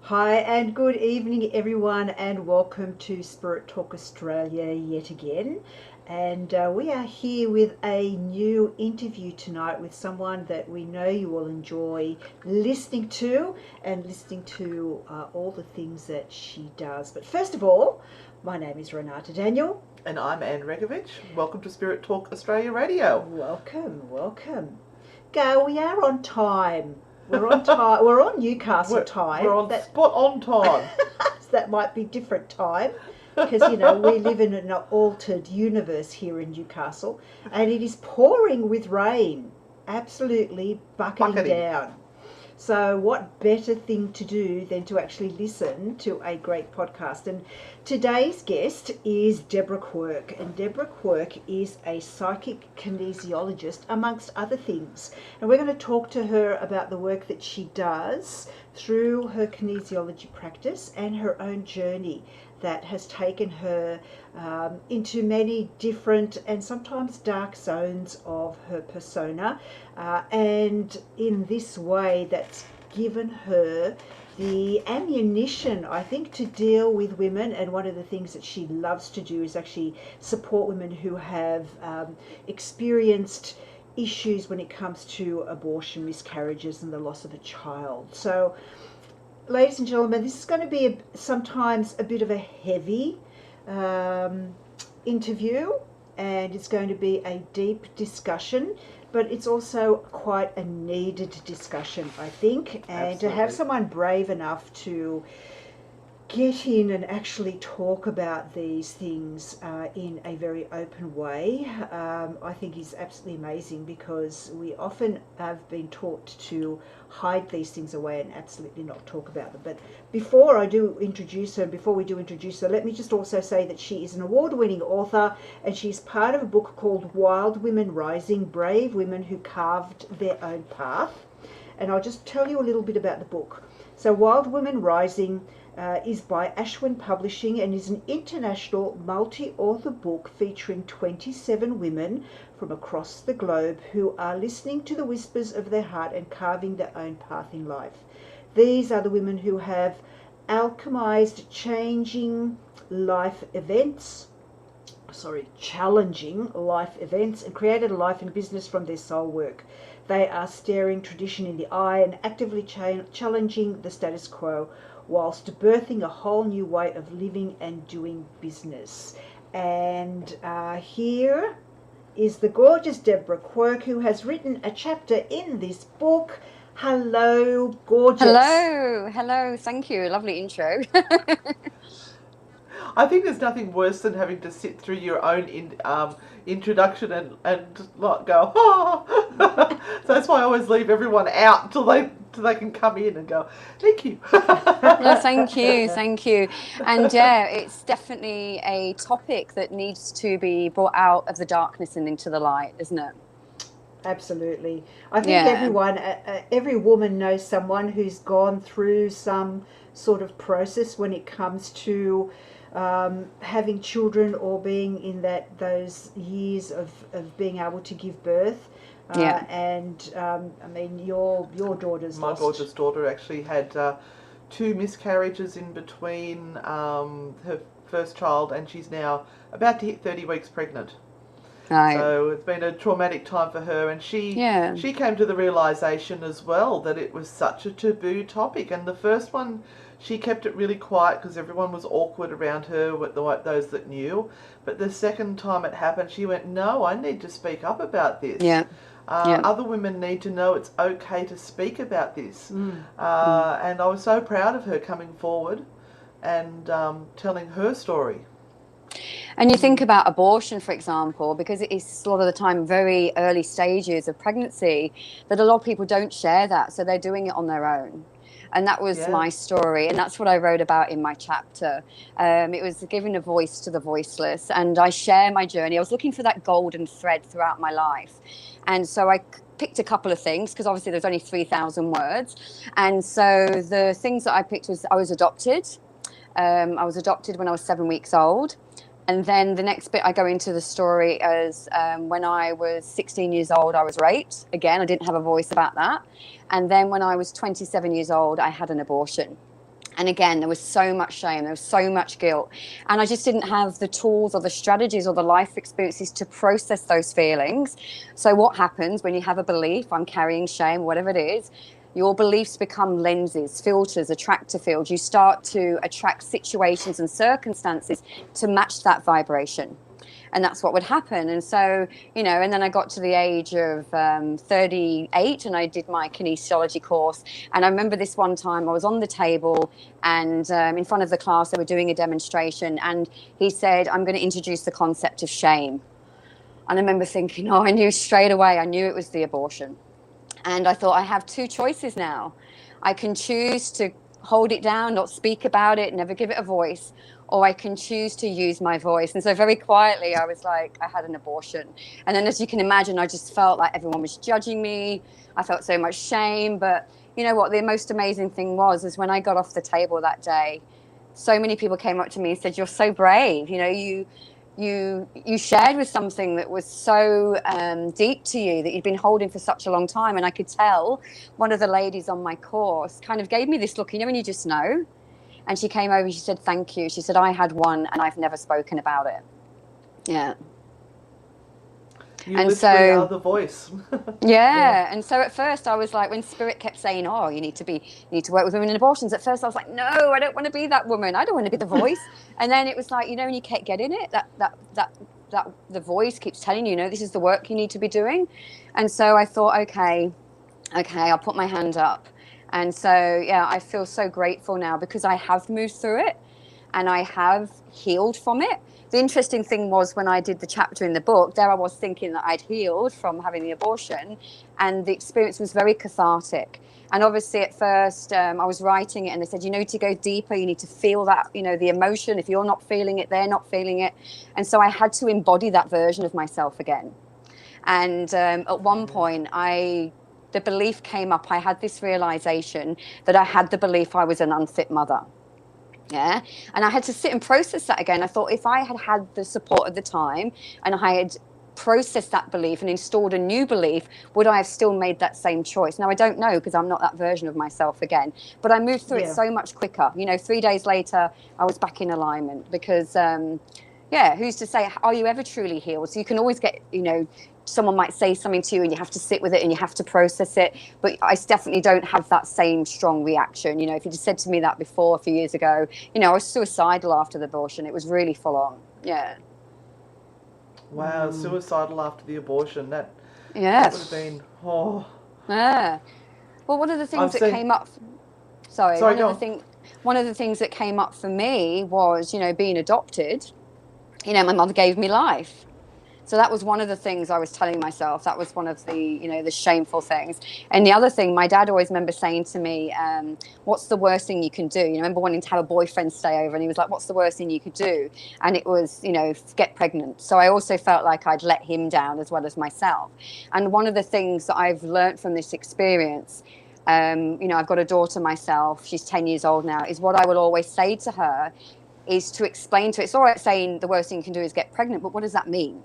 Hi and good evening, everyone, and welcome to Spirit Talk Australia yet again. And we are here with a new interview tonight with someone that we know you will enjoy listening to and listening to all the things that she does. But first of all, my name is Renata Daniel. And I'm Anne Regovich. Welcome to Spirit Talk Australia Radio. Welcome. Go, we are on time. We're on time. We're on Newcastle time. We're on spot on time. That might be different time because we live in an altered universe here in Newcastle, and it is pouring with rain, absolutely bucketing down. So what better thing to do than to actually listen to a great podcast? And today's guest is Deborah Quirke, and Deborah Quirke is a psychic kinesiologist, amongst other things. And we're going to talk to her about the work that she does through her kinesiology practice and her own journey that has taken her into many different and sometimes dark zones of her persona, and in this way that's given her the ammunition, I think, to deal with women. And one of the things that she loves to do is actually support women who have experienced issues when it comes to abortion, miscarriages, and the loss of a child. So ladies and gentlemen, this is going to be sometimes a bit of a heavy interview, and it's going to be a deep discussion, but it's also quite a needed discussion, I think. And Absolutely. To have someone brave enough to get in and actually talk about these things in a very open way, I think is absolutely amazing, because we often have been taught to hide these things away and absolutely not talk about them. But before we do introduce her, let me just also say that she is an award-winning author, and she's part of a book called Wild Women Rising, Brave Women Who Carved Their Own Path. And I'll just tell you a little bit about the book. So Wild Women Rising is by Ashwin Publishing and is an international multi-author book featuring 27 women from across the globe who are listening to the whispers of their heart and carving their own path in life. These are the women who have alchemized challenging life events and created a life and business from their soul work. They are staring tradition in the eye and actively challenging the status quo, whilst birthing a whole new way of living and doing business. And here is the gorgeous Deborah Quirke, who has written a chapter in this book. Hello, gorgeous. Hello. Thank you. Lovely intro. I think there's nothing worse than having to sit through your own introduction and like go, so that's why I always leave everyone out till they can come in and go, thank you. No, thank you. And yeah, it's definitely a topic that needs to be brought out of the darkness and into the light, isn't it? Absolutely. I think every woman knows someone who's gone through some sort of process when it comes to having children or being in those years of being able to give birth. And I mean, your daughter's My daughter's daughter actually had 2 miscarriages in between her first child, and she's now about to hit 30 weeks pregnant. Right. So it's been a traumatic time for her, and she came to the realisation as well that it was such a taboo topic. And the first one, she kept it really quiet because everyone was awkward around her, with those that knew. But the second time it happened, she went, no, I need to speak up about this. Other women need to know it's okay to speak about this. And I was so proud of her coming forward and telling her story. And you think about abortion, for example, because it is a lot of the time very early stages of pregnancy, that a lot of people don't share that. So they're doing it on their own. And that was my story. And that's what I wrote about in my chapter. It was giving a voice to the voiceless. And I share my journey. I was looking for that golden thread throughout my life. And so I picked a couple of things, because obviously there's only 3,000 words. And so the things that I picked was I was adopted. I was adopted when I was 7 weeks old. And then the next bit I go into the story as when I was 16 years old, I was raped. Again, I didn't have a voice about that. And then when I was 27 years old, I had an abortion. And again, there was so much shame, there was so much guilt. And I just didn't have the tools or the strategies or the life experiences to process those feelings. So what happens when you have a belief, I'm carrying shame, whatever it is, your beliefs become lenses, filters, attractor fields. You start to attract situations and circumstances to match that vibration. And that's what would happen. And so, you know, and then I got to the age of 38 and I did my kinesiology course. And I remember this one time I was on the table and in front of the class, they were doing a demonstration. And he said, I'm going to introduce the concept of shame. And I remember thinking, oh, I knew straight away, I knew it was the abortion. And I thought, I have two choices now. I can choose to hold it down, not speak about it, never give it a voice, or I can choose to use my voice. And so very quietly, I was like, I had an abortion. And then as you can imagine, I just felt like everyone was judging me. I felt so much shame. But you know what? The most amazing thing is when I got off the table that day, so many people came up to me and said, you're so brave. You know, you shared with something that was so deep to you that you'd been holding for such a long time. And I could tell one of the ladies on my course kind of gave me this look, you know, when you just know. And she came over and she said, thank you. She said, I had one and I've never spoken about it. Yeah. You literally are the voice. Yeah. And so at first I was like, when Spirit kept saying, oh, you need to work with women in abortions. At first I was like, no, I don't want to be that woman. I don't want to be the voice. And then it was like, you know, when you kept getting it, that the voice keeps telling you, this is the work you need to be doing. And so I thought, okay, I'll put my hand up. And so, yeah, I feel so grateful now because I have moved through it and I have healed from it. The interesting thing was when I did the chapter in the book, there I was thinking that I'd healed from having the abortion, and the experience was very cathartic. And obviously at first I was writing it and they said, you need to go deeper. You need to feel that, the emotion. If you're not feeling it, they're not feeling it. And so I had to embody that version of myself again. And at one point the belief came up. I had this realization that I had the belief I was an unfit mother. Yeah. And I had to sit and process that again. I thought if I had had the support at the time and I had processed that belief and installed a new belief, would I have still made that same choice? Now, I don't know because I'm not that version of myself again, but I moved through it so much quicker. 3 days later, I was back in alignment because, who's to say, are you ever truly healed? So you can always get, someone might say something to you and you have to sit with it and you have to process it. But I definitely don't have that same strong reaction. If you just said to me that before a few years ago, I was suicidal after the abortion. It was really full on. Yeah. Wow, suicidal after the abortion. That would have been, Yeah. Well, one of the things came up... One of the things that came up for me was, being adopted. My mother gave me life. So that was one of the things I was telling myself. That was one of the, the shameful things. And the other thing, my dad always remember saying to me, what's the worst thing you can do? I remember wanting to have a boyfriend stay over and he was like, what's the worst thing you could do? And it was, get pregnant. So I also felt like I'd let him down as well as myself. And one of the things that I've learned from this experience, I've got a daughter myself, she's 10 years old now, is what I will always say to her is to explain to her, it's all right saying the worst thing you can do is get pregnant, but what does that mean?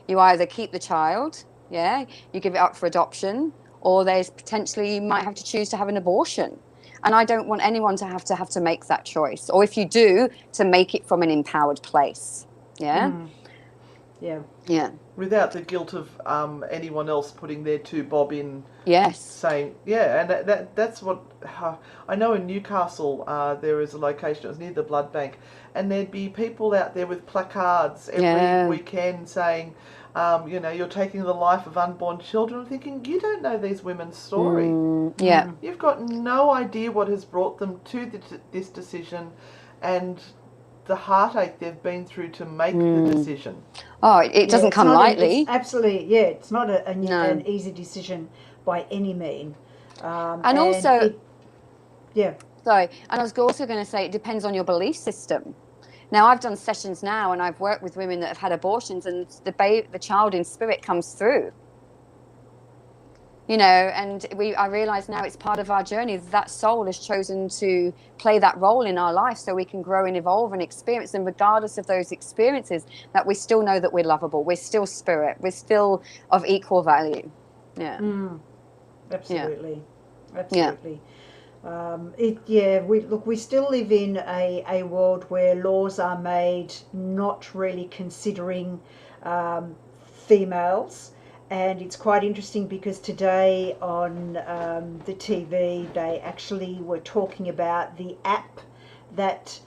You either keep the child, you give it up for adoption, or there's potentially you might have to choose to have an abortion. And I don't want anyone to have to make that choice. Or if you do, to make it from an empowered place. Yeah? Mm. Yeah. Yeah. Without the guilt of anyone else putting their two bob in. Yes. Saying, and that's what... I know in Newcastle there is a location, it was near the blood bank, and there'd be people out there with placards every weekend saying, you're taking the life of unborn children. I'm thinking, you don't know these women's story. You've got no idea what has brought them to this decision and the heartache they've been through to make the decision. Oh, it doesn't come lightly. It's absolutely, it's not an easy decision by any means. And also... Sorry. And I was also going to say it depends on your belief system. Now, I've done sessions now and I've worked with women that have had abortions and the child in spirit comes through. And I realise now it's part of our journey. That soul has chosen to play that role in our life so we can grow and evolve and experience. And regardless of those experiences, that we still know that we're lovable. We're still spirit. We're still of equal value. Yeah. Absolutely. Absolutely. We still live in a world where laws are made not really considering females. And it's quite interesting because today on the TV they actually were talking about the app that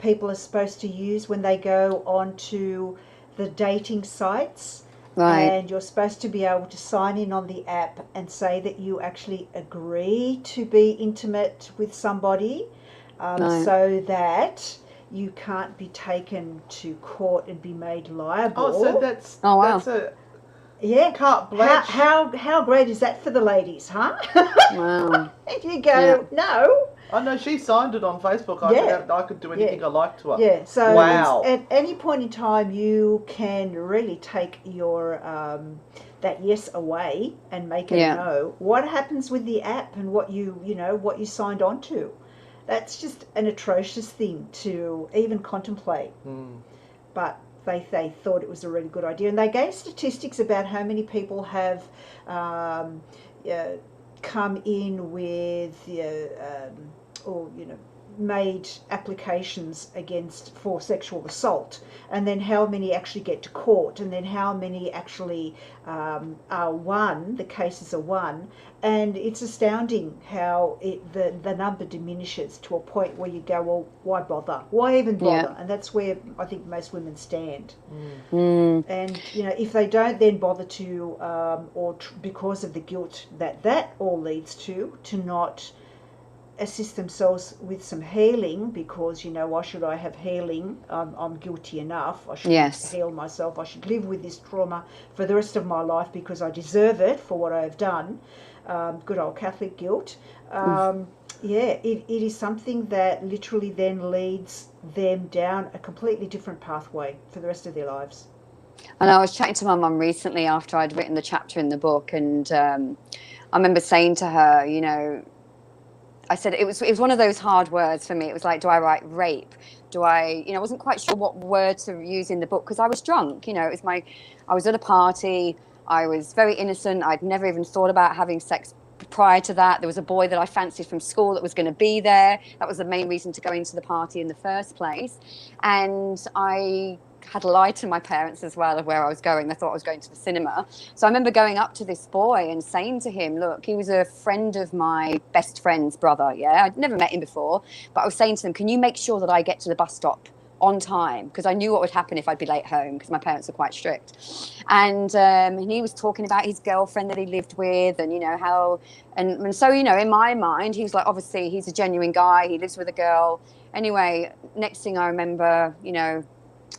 people are supposed to use when they go onto the dating sites. Right. And you're supposed to be able to sign in on the app and say that you actually agree to be intimate with somebody, so that you can't be taken to court and be made liable. Oh, so that's wow. That's a carte blanche. How great is that for the ladies, huh? Wow. And you go, no. I know she signed it on Facebook. I could do anything I liked to her. Yeah, so wow. At any point in time, you can really take your that yes away and make it a no. What happens with the app and what you signed on to? That's just an atrocious thing to even contemplate. But they thought it was a really good idea, and they gave statistics about how many people have come in with made applications for sexual assault, and then how many actually get to court, and then how many actually are won, the cases are won, and it's astounding how the number diminishes to a point where you go, well, why bother? Why even bother? And that's where I think most women stand. And if they don't then bother to, because of the guilt that all leads to not assist themselves with some healing, because why should I have healing? I'm guilty enough. I should heal myself. I should live with this trauma for the rest of my life because I deserve it for what I have done. Good old Catholic guilt. It is something that literally then leads them down a completely different pathway for the rest of their lives. And I was chatting to my mum recently after I'd written the chapter in the book, and I remember saying to her, I said it was one of those hard words for me. It was like, do I write rape? I wasn't quite sure what word to use in the book because I was drunk. I was at a party. I was very innocent. I'd never even thought about having sex prior to that. There was a boy that I fancied from school that was going to be there. That was the main reason to go into the party in the first place. And I had lied to my parents as well of where I was going. They thought I was going to the cinema. So I remember going up to this boy and saying to him, look, he was a friend of my best friend's brother. I'd never met him before, but I was saying to him, can you make sure that I get to the bus stop on time? Because I knew what would happen if I'd be late home, because my parents are quite strict. And he was talking about his girlfriend that he lived with, and how, and so in my mind he was like, obviously he's a genuine guy, he lives with a girl. Anyway, next thing I remember,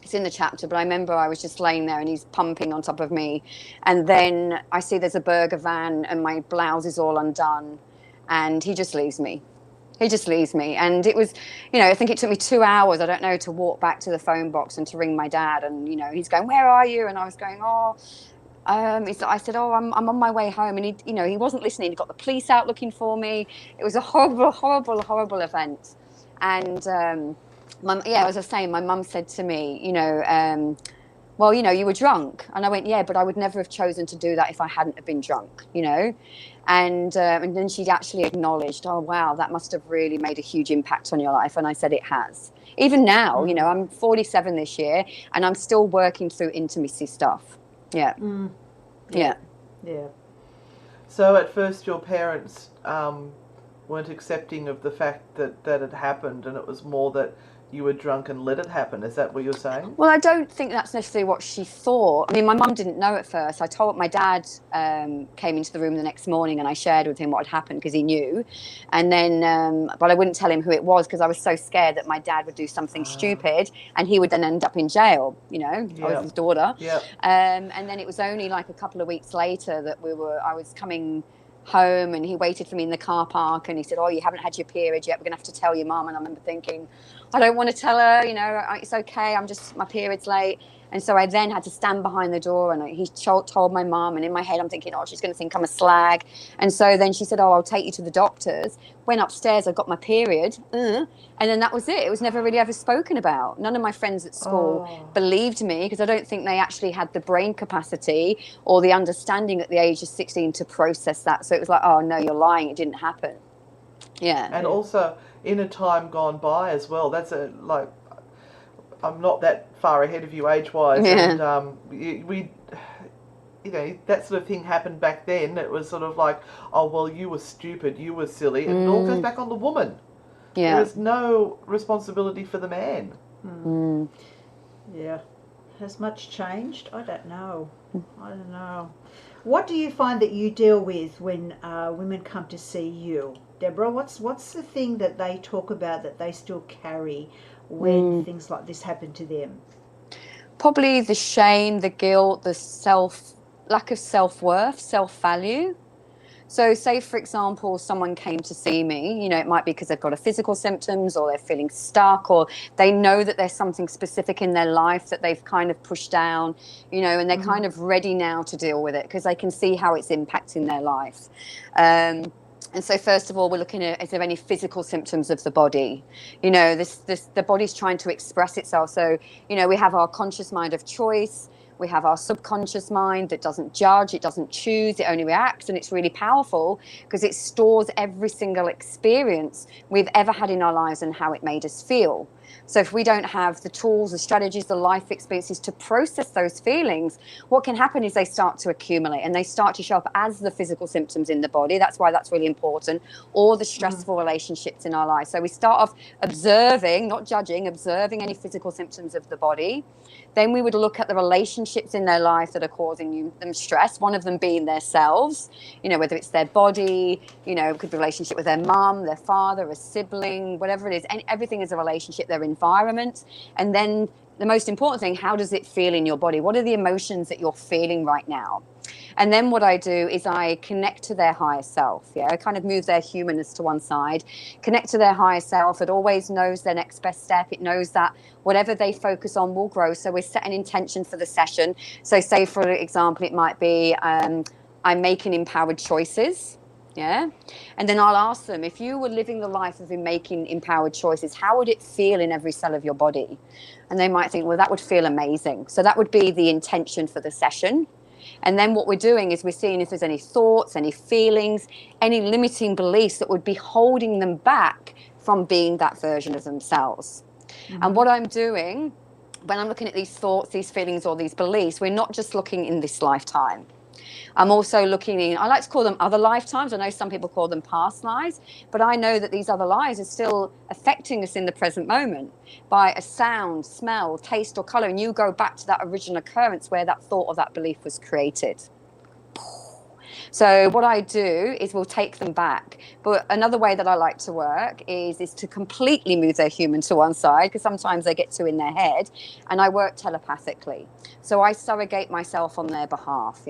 it's in the chapter, but I remember I was just laying there and he's pumping on top of me, and then I see there's a burger van and my blouse is all undone, and he just leaves me. And it was, I think it took me 2 hours, I don't know, to walk back to the phone box and to ring my dad. And, he's going, where are you? And I was going, I said, I'm on my way home. And he wasn't listening. He got the police out looking for me. It was a horrible, horrible, horrible event. And, as I was saying, my mum said to me, well, you were drunk. And I went, yeah, but I would never have chosen to do that if I hadn't have been drunk, And then she actually acknowledged, oh, wow, that must have really made a huge impact on your life. And I said, it has. Even now, I'm 47 this year, and I'm still working through intimacy stuff. Yeah. So at first your parents weren't accepting of the fact that it happened, and it was more that you were drunk and let it happen. Is that what you're saying? Well, I don't think that's necessarily what she thought. I mean, my mum didn't know at first. I told my dad came into the room the next morning, and I shared with him what had happened because he knew. And then, but I wouldn't tell him who it was because I was so scared that my dad would do something stupid and he would then end up in jail. I was his daughter. And then it was only like a couple of weeks later that I was coming home, and he waited for me in the car park, and he said, oh, you haven't had your period yet, we're gonna have to tell your mum. And I remember thinking, I don't want to tell her, it's okay, my period's late. And so I then had to stand behind the door, and he told my mum, and in my head I'm thinking, oh, she's going to think I'm a slag. And so then she said, oh, I'll take you to the doctors. Went upstairs, I got my period, and then that was it. It was never really ever spoken about. None of my friends at school believed me, because I don't think they actually had the brain capacity or the understanding at the age of 16 to process that. So it was like, oh, no, you're lying, it didn't happen. Yeah. And also in a time gone by as well. That's I'm not that far ahead of you age-wise, and we, that sort of thing happened back then. It was sort of like, oh, well, you were stupid, you were silly, and it all goes back on the woman. Yeah. There is no responsibility for the man. Yeah. Has much changed? I don't know. What do you find that you deal with when women come to see you? Deborah, what's the thing that they talk about that they still carry when things like this happen to them? Probably the shame, the guilt, the lack of self-worth, self-value. So say, for example, someone came to see me, it might be because they've got a physical symptoms or they're feeling stuck, or they know that there's something specific in their life that they've kind of pushed down, and they're kind of ready now to deal with it because they can see how it's impacting their life. And so first of all, we're looking at, is there any physical symptoms of the body? The body's trying to express itself. So, we have our conscious mind of choice. We have our subconscious mind that doesn't judge, it doesn't choose, it only reacts. And it's really powerful because it stores every single experience we've ever had in our lives and how it made us feel. So if we don't have the tools, the strategies, the life experiences to process those feelings, what can happen is they start to accumulate and they start to show up as the physical symptoms in the body. That's why that's really important. Or the stressful relationships in our lives. So we start off observing, not judging, observing any physical symptoms of the body. Then we would look at the relationships in their life that are causing them stress, one of them being themselves, whether it's their body, it could be a relationship with their mum, their father, a sibling, whatever it is. And everything is a relationship, their environment. And then the most important thing, how does it feel in your body? What are the emotions that you're feeling right now? And then what I do is I connect to their higher self. I kind of move their humanness to one side, connect to their higher self. It always knows their next best step. It knows that whatever they focus on will grow. So we set an intention for the session. So say, for example, it might be I'm making empowered choices. And then I'll ask them, if you were living the life of making empowered choices, how would it feel in every cell of your body? And they might think, well, that would feel amazing. So that would be the intention for the session. And then what we're doing is we're seeing if there's any thoughts, any feelings, any limiting beliefs that would be holding them back from being that version of themselves. And what I'm doing when I'm looking at these thoughts, these feelings, or these beliefs, we're not just looking in this lifetime. I'm also looking in, I like to call them other lifetimes. I know some people call them past lives, but I know that these other lives are still affecting us in the present moment by a sound, smell, taste, or color. And you go back to that original occurrence where that thought or that belief was created. So what I do is we'll take them back. But another way that I like to work is to completely move their human to one side, because sometimes they get too in their head, and I work telepathically. So I surrogate myself on their behalf,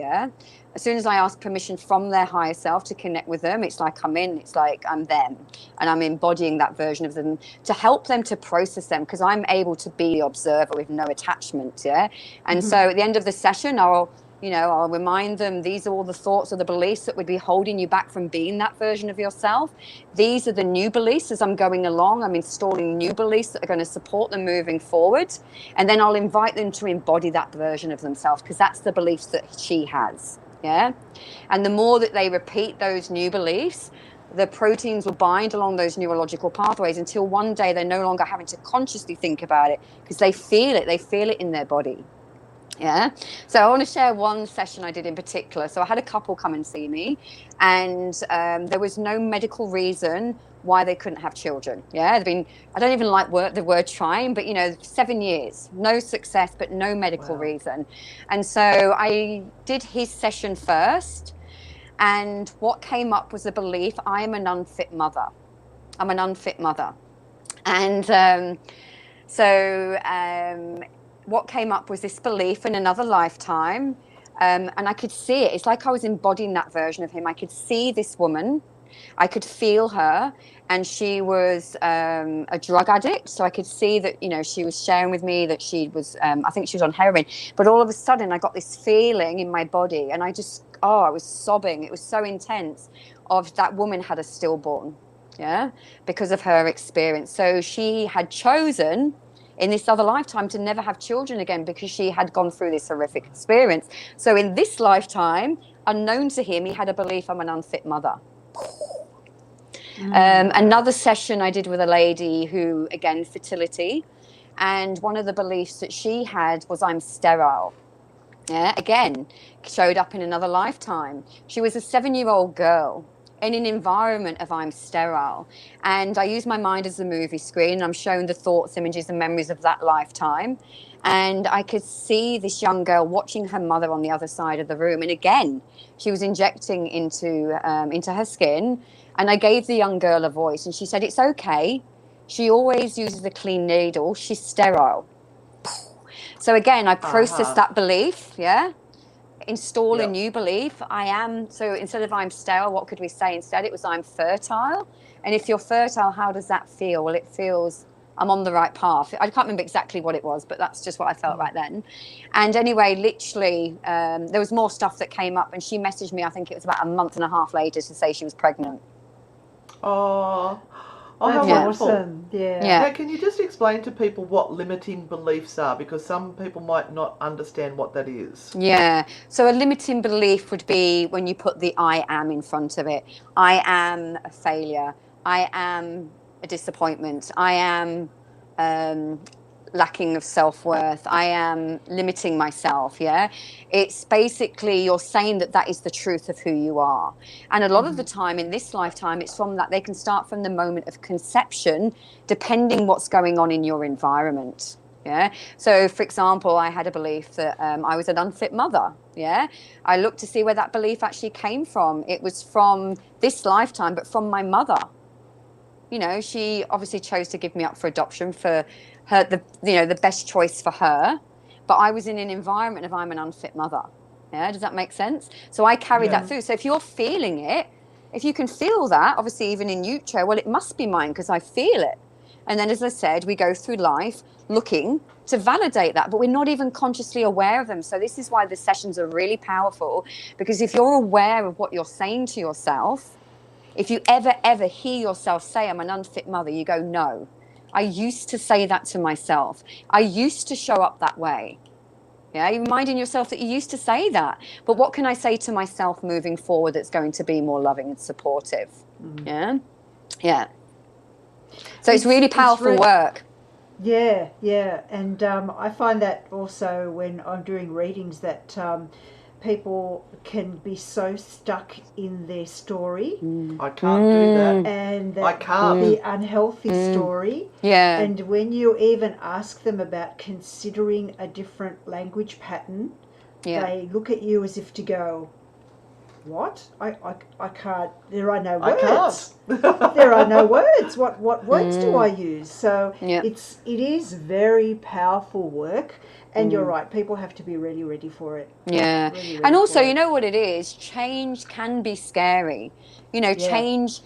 As soon as I ask permission from their higher self to connect with them, it's like it's like I'm them, and I'm embodying that version of them to help them to process them, because I'm able to be the observer with no attachment, And so at the end of the session, I'll remind them, these are all the thoughts or the beliefs that would be holding you back from being that version of yourself. These are the new beliefs. As I'm going along, I'm installing new beliefs that are going to support them moving forward. And then I'll invite them to embody that version of themselves, because that's the beliefs that she has. And the more that they repeat those new beliefs, the proteins will bind along those neurological pathways until one day they're no longer having to consciously think about it, because they feel it in their body. So I want to share one session I did in particular. So I had a couple come and see me, and there was no medical reason why they couldn't have children. I don't even like the word trying, but 7 years, no success, but no medical reason. And so I did his session first, and what came up was the belief, I am an unfit mother. I'm an unfit mother. And what came up was this belief in another lifetime, and I could see it. It's like I was embodying that version of him. I could see this woman, I could feel her, and she was a drug addict. So I could see that, she was sharing with me that she was, I think she was on heroin. But all of a sudden, I got this feeling in my body, and I was sobbing. It was so intense. Of that woman had a stillborn, because of her experience. So she had chosen in this other lifetime to never have children again, because she had gone through this horrific experience. So in this lifetime, unknown to him, he had a belief, I'm an unfit mother. Another session I did with a lady who, again, fertility. And one of the beliefs that she had was I'm sterile. Yeah, again, showed up in another lifetime. She was a 7-year-old girl in an environment of I'm sterile. And I use my mind as a movie screen. I'm shown the thoughts, images, and memories of that lifetime. And I could see this young girl watching her mother on the other side of the room. And again, she was injecting into her skin. And I gave the young girl a voice. And she said, it's okay. She always uses a clean needle. She's sterile. So again, I processed that belief, install a new belief. I am, so instead of I'm sterile, what could we say instead? It was I'm fertile. And if you're fertile, how does that feel? Well, it feels I'm on the right path. I can't remember exactly what it was, but that's just what I felt right then. And anyway, literally, there was more stuff that came up, and she messaged me, I think it was about a month and a half later, to say she was pregnant. Oh, that's how awesome. Yeah. Now, can you just explain to people what limiting beliefs are? Because some people might not understand what that is. Yeah. So a limiting belief would be when you put the I am in front of it. I am a failure. I am a disappointment. I am lacking of self-worth. I am limiting myself. Yeah. It's basically you're saying that is the truth of who you are. And a lot of the time in this lifetime, it's from that they can start from the moment of conception, depending what's going on in your environment. Yeah. So, for example, I had a belief that I was an unfit mother. Yeah. I looked to see where that belief actually came from. It was from this lifetime, but from my mother. You know, she obviously chose to give me up for adoption for her, the best choice for her. But I was in an environment of I'm an unfit mother. Yeah. Does that make sense? So I carried that through. So if you're feeling it, if you can feel that, obviously even in utero, well, it must be mine because I feel it. And then, as I said, we go through life looking to validate that, but we're not even consciously aware of them. So this is why the sessions are really powerful, because if you're aware of what you're saying to yourself, if you ever hear yourself say, I'm an unfit mother, you go, no, I used to say that to myself. I used to show up that way. Yeah, you're reminding yourself that you used to say that. But what can I say to myself moving forward that's going to be more loving and supportive? Yeah. So it's really powerful work. Yeah. And I find that also when I'm doing readings that people can be so stuck in their story. I can't do that. And that I can't. The unhealthy story. Yeah. And when you even ask them about considering a different language pattern, they look at you as if to go, what? I can't. There are no words. There are no words. What words do I use? So it is very powerful work, and you're right. People have to be ready for it. Yeah, really and also, you know what it is? Change can be scary. You know, change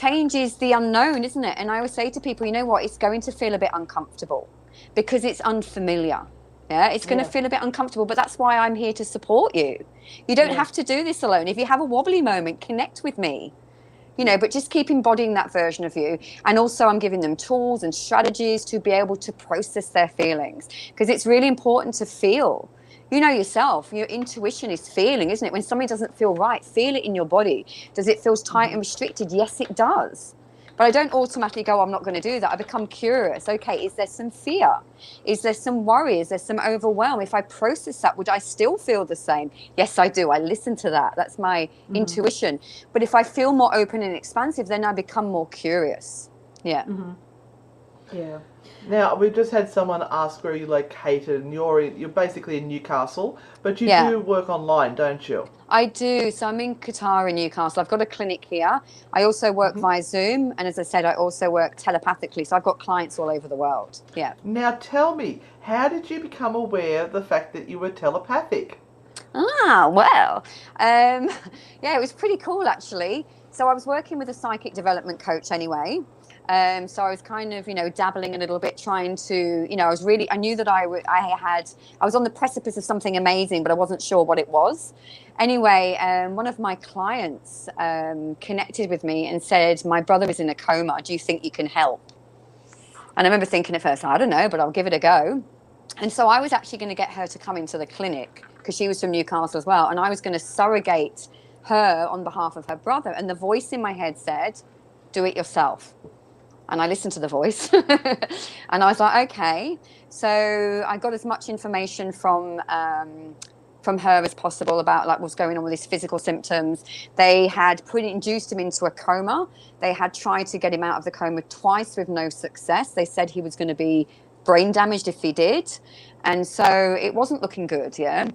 is the unknown, isn't it? And I always say to people, you know what? It's going to feel a bit uncomfortable because it's unfamiliar. Yeah, it's going to feel a bit uncomfortable, but that's why I'm here to support you. You don't have to do this alone. If you have a wobbly moment, connect with me, you know, but just keep embodying that version of you. And also I'm giving them tools and strategies to be able to process their feelings, because it's really important to feel. You know yourself, your intuition is feeling, isn't it? When something doesn't feel right, feel it in your body. Does it feel tight and restricted? Yes, it does. But I don't automatically go, I'm not going to do that. I become curious. Okay, is there some fear? Is there some worry? Is there some overwhelm? If I process that, would I still feel the same? Yes, I do. I listen to that. That's my intuition. But if I feel more open and expansive, then I become more curious. Yeah. Yeah. Now, we've just had someone ask where you're located, and you're basically in Newcastle, but you do work online, don't you? I do. So I'm in Qatar in Newcastle. I've got a clinic here. I also work via Zoom, and as I said, I also work telepathically. So I've got clients all over the world. Yeah. Now, tell me, how did you become aware of the fact that you were telepathic? Well, it was pretty cool, actually. So I was working with a psychic development coach anyway. So I was kind of, dabbling a little bit, trying to, I knew that I was on the precipice of something amazing, but I wasn't sure what it was. Anyway, one of my clients connected with me and said, my brother is in a coma. Do you think you can help? And I remember thinking at first, I don't know, but I'll give it a go. And so I was actually going to get her to come into the clinic because she was from Newcastle as well. And I was going to surrogate her on behalf of her brother. And the voice in my head said, do it yourself. And I listened to the voice and I was like, okay. So I got as much information from her as possible about like what's going on with his physical symptoms. They had induced him into a coma. They had tried to get him out of the coma twice with no success. They said he was going to be brain damaged if he did. And so it wasn't looking good, yeah.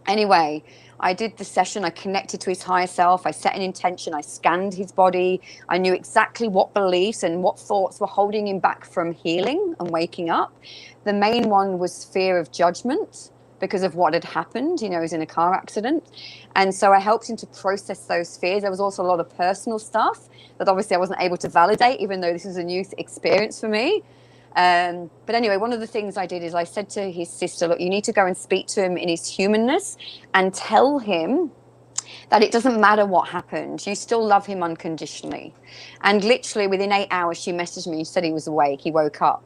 Anyway, I did the session. I connected to his higher self. I set an intention. I scanned his body. I knew exactly what beliefs and what thoughts were holding him back from healing and waking up. The main one was fear of judgment because of what had happened. You know, he was in a car accident. And so I helped him to process those fears. There was also a lot of personal stuff that obviously I wasn't able to validate, even though this was a new experience for me. But anyway, one of the things I did is I said to his sister, look, you need to go and speak to him in his humanness and tell him that it doesn't matter what happened. You still love him unconditionally. And literally within 8 hours, she messaged me and said he was awake. He woke up.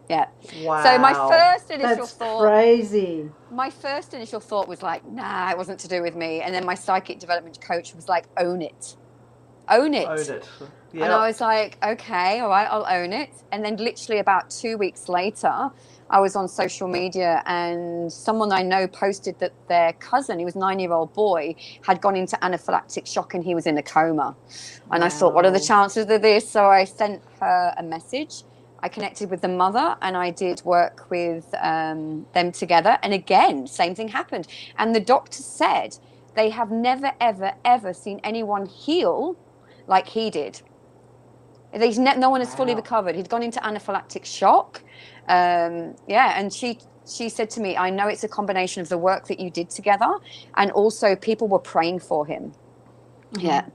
Yeah. Wow. So my first initial That's thought... crazy. My first initial thought was like, nah, it wasn't to do with me. And then my psychic development coach was like, own it. Own it. Own it. Yep. And I was like, okay, all right, I'll own it. And then literally about 2 weeks later, I was on social media and someone I know posted that their cousin, he was a 9-year-old boy, had gone into anaphylactic shock and he was in a coma. And I thought, what are the chances of this? So I sent her a message. I connected with the mother and I did work with them together. And again, same thing happened. And the doctor said they have never, ever, ever seen anyone heal like he did. No one has fully recovered. He'd gone into anaphylactic shock. And she said to me, I know it's a combination of the work that you did together and also people were praying for him. Mm-hmm. Yeah.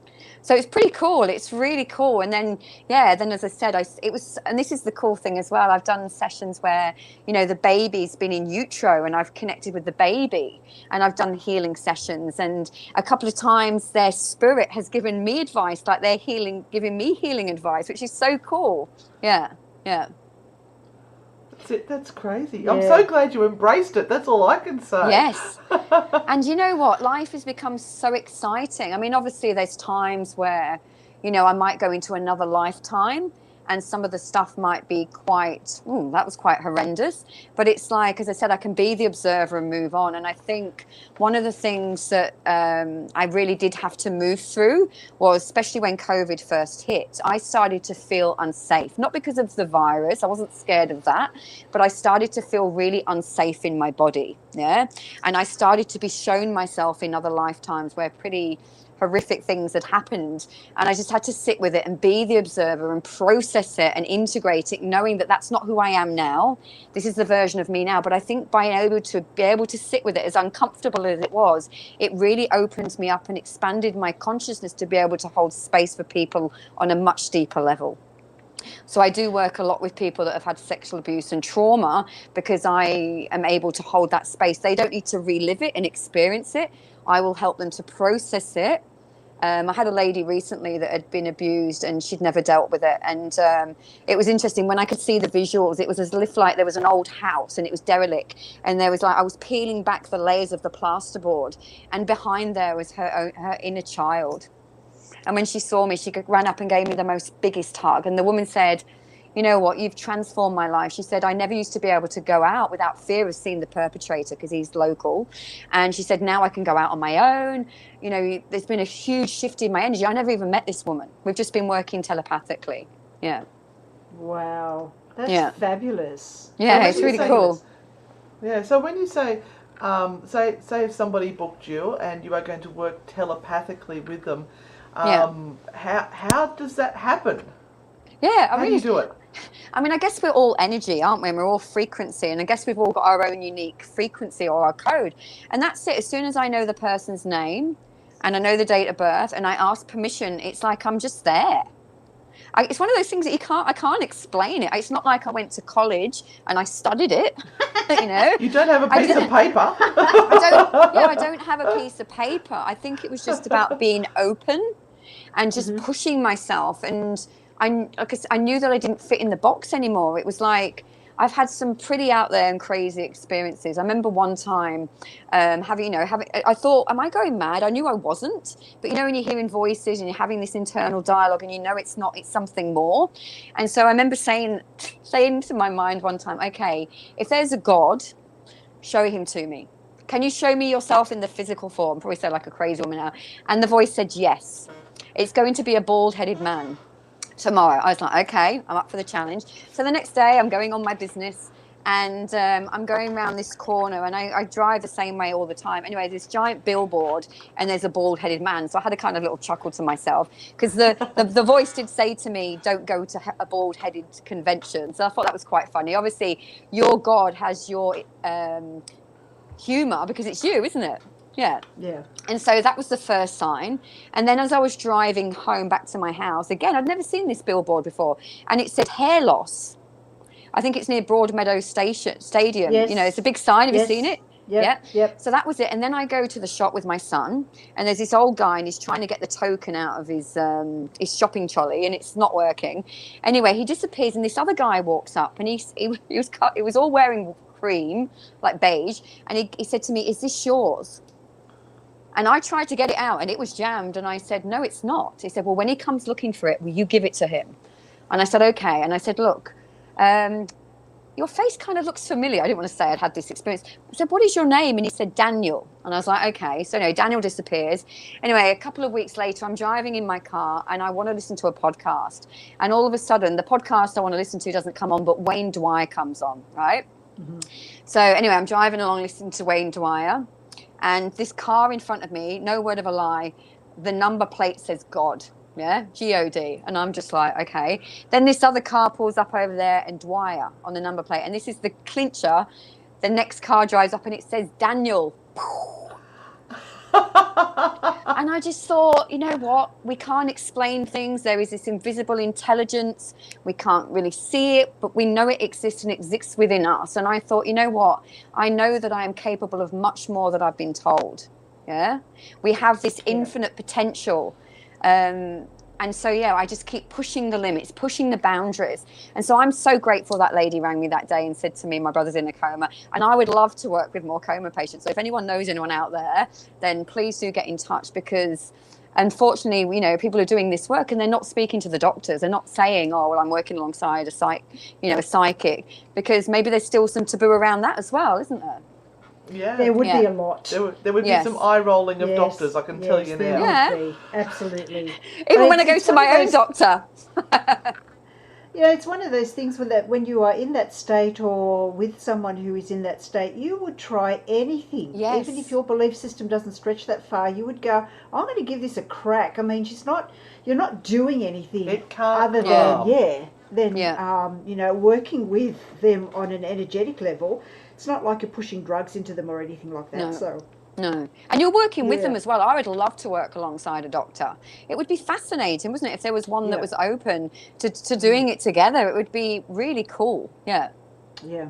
So it's pretty cool. It's really cool. And then, as I said, and this is the cool thing as well. I've done sessions where, you know, the baby's been in utero and I've connected with the baby and I've done healing sessions. And a couple of times their spirit has given me advice, like they're giving me healing advice, which is so cool. Yeah. Yeah. That's crazy. Yeah. I'm so glad you embraced it. That's all I can say. Yes. And you know what? Life has become so exciting. I mean, obviously there's times where, you know, I might go into another lifetime and some of the stuff might be that was quite horrendous. But it's like, as I said, I can be the observer and move on. And I think one of the things that I really did have to move through was, especially when COVID first hit, I started to feel unsafe. Not because of the virus, I wasn't scared of that, but I started to feel really unsafe in my body. Yeah. And I started to be shown myself in other lifetimes where pretty horrific things had happened, and I just had to sit with it and be the observer and process it and integrate it, knowing that that's not who I am now. This is the version of me now. But I think being able to sit with it, as uncomfortable as it was, it really opened me up and expanded my consciousness to be able to hold space for people on a much deeper level. So I do work a lot with people that have had sexual abuse and trauma because I am able to hold that space. They don't need to relive it and experience it. I will help them to process it. I had a lady recently that had been abused and she'd never dealt with it. And it was interesting when I could see the visuals. It was as if like there was an old house and it was derelict. And there was like, I was peeling back the layers of the plasterboard and behind there was her inner child. And when she saw me, she ran up and gave me the biggest hug. And the woman said, you know what, you've transformed my life. She said, I never used to be able to go out without fear of seeing the perpetrator because he's local. And she said, now I can go out on my own. You know, there's been a huge shift in my energy. I never even met this woman. We've just been working telepathically. Yeah. Wow. That's fabulous. Yeah, it's really cool. Yeah, so when you say if somebody booked you and you are going to work telepathically with them, how does that happen? Yeah, how do you do it? I mean, I guess we're all energy, aren't we? And we're all frequency. And I guess we've all got our own unique frequency or our code. And that's it. As soon as I know the person's name and I know the date of birth and I ask permission, it's like I'm just there. It's one of those things that I can't explain it. It's not like I went to college and I studied it, you know. You don't have a piece of paper. I don't have a piece of paper. I think it was just about being open and just pushing myself. And I knew that I didn't fit in the box anymore. It was like I've had some pretty out there and crazy experiences. I remember one time I thought, am I going mad? I knew I wasn't. But, when you're hearing voices and you're having this internal dialogue and it's not, it's something more. And so I remember saying to my mind one time, okay, if there's a God, show him to me. Can you show me yourself in the physical form? Probably sound like a crazy woman now. And the voice said, yes. It's going to be a bald-headed man tomorrow. I was like, okay, I'm up for the challenge. So the next day I'm going on my business and I'm going around this corner and I drive the same way all the time. Anyway, this giant billboard and there's a bald-headed man. So I had a kind of little chuckle to myself because the voice did say to me, don't go to a bald-headed convention. So I thought that was quite funny. Obviously, your God has your humor because it's you, isn't it? Yeah. And so that was the first sign. And then as I was driving home back to my house, again, I'd never seen this billboard before. And it said hair loss. I think it's near Broadmeadow Stadium. Yes. It's a big sign. Have you seen it? Yep. So that was it. And then I go to the shop with my son and there's this old guy and he's trying to get the token out of his shopping trolley and it's not working. Anyway, he disappears and this other guy walks up and he was all wearing cream, like beige. And he said to me, is this yours? And I tried to get it out and it was jammed. And I said, no, it's not. He said, well, when he comes looking for it, will you give it to him? And I said, okay. And I said, look, your face kind of looks familiar. I didn't want to say I'd had this experience. I said, what is your name? And he said, Daniel. And I was like, okay. So anyway, Daniel disappears. Anyway, a couple of weeks later, I'm driving in my car and I want to listen to a podcast. And all of a sudden, the podcast I want to listen to doesn't come on, but Wayne Dwyer comes on, right? Mm-hmm. So anyway, I'm driving along listening to Wayne Dwyer. And this car in front of me, no word of a lie, the number plate says God, G-O-D. And I'm just like, okay. Then this other car pulls up over there and Dwyer on the number plate. And this is the clincher. The next car drives up and it says Daniel. And I just thought, you know what? We can't explain things. There is this invisible intelligence. We can't really see it, but we know it exists and exists within us. And I thought, you know what? I know that I am capable of much more than I've been told. Yeah. We have this infinite potential. And so, I just keep pushing the limits, pushing the boundaries. And so I'm so grateful that lady rang me that day and said to me, my brother's in a coma. And I would love to work with more coma patients. So if anyone knows anyone out there, then please do get in touch because unfortunately, people are doing this work and they're not speaking to the doctors. They're not saying, oh, well, I'm working alongside a psychic, because maybe there's still some taboo around that as well, isn't there? Yeah, there would be a lot. There would be some eye rolling of doctors, I can tell you now. There would be. Absolutely. Even when I go to my own doctor. It's one of those things when you are in that state or with someone who is in that state, you would try anything. Yes. Even if your belief system doesn't stretch that far, you would go, I'm going to give this a crack. I mean, you're not doing anything other than working with them on an energetic level. It's not like you're pushing drugs into them or anything like that. No. And you're working with them as well. I would love to work alongside a doctor. It would be fascinating, wouldn't it? If there was one that was open to doing it together, it would be really cool. Yeah. Yeah,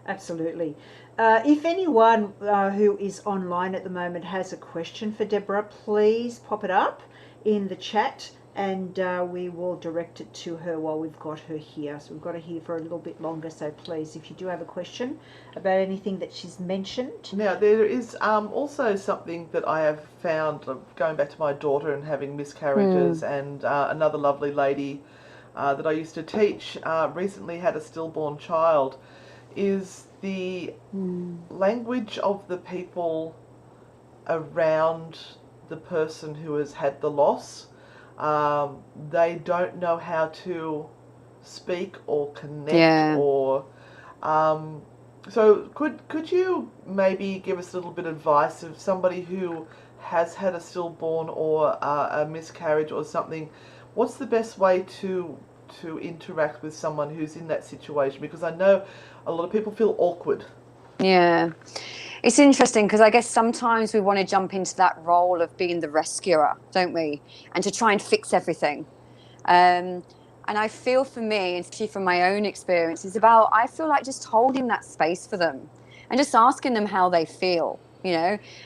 absolutely. If anyone who is online at the moment has a question for Deborah, please pop it up in the chat and we will direct it to her while we've got her here. So we've got her here for a little bit longer, so please, if you do have a question about anything that she's mentioned. Now, there is also something that I have found, going back to my daughter and having miscarriages, and another lovely lady that I used to teach recently had a stillborn child, is the language of the people around the person who has had the loss. They don't know how to speak or connect or so could you maybe give us a little bit of advice of somebody who has had a stillborn or a miscarriage or something? What's the best way to interact with someone who's in that situation? Because I know a lot of people feel awkward. Yeah. It's interesting because I guess sometimes we want to jump into that role of being the rescuer, don't we? And to try and fix everything. And I feel for me, especially from my own experience, I feel like just holding that space for them and just asking them how they feel,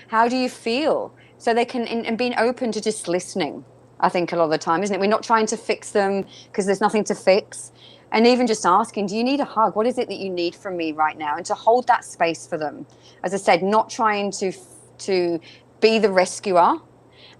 how do you feel? So they can, and being open to just listening, I think a lot of the time, isn't it? We're not trying to fix them because there's nothing to fix. And even just asking, do you need a hug? What is it that you need from me right now? And to hold that space for them. As I said, not trying to be the rescuer,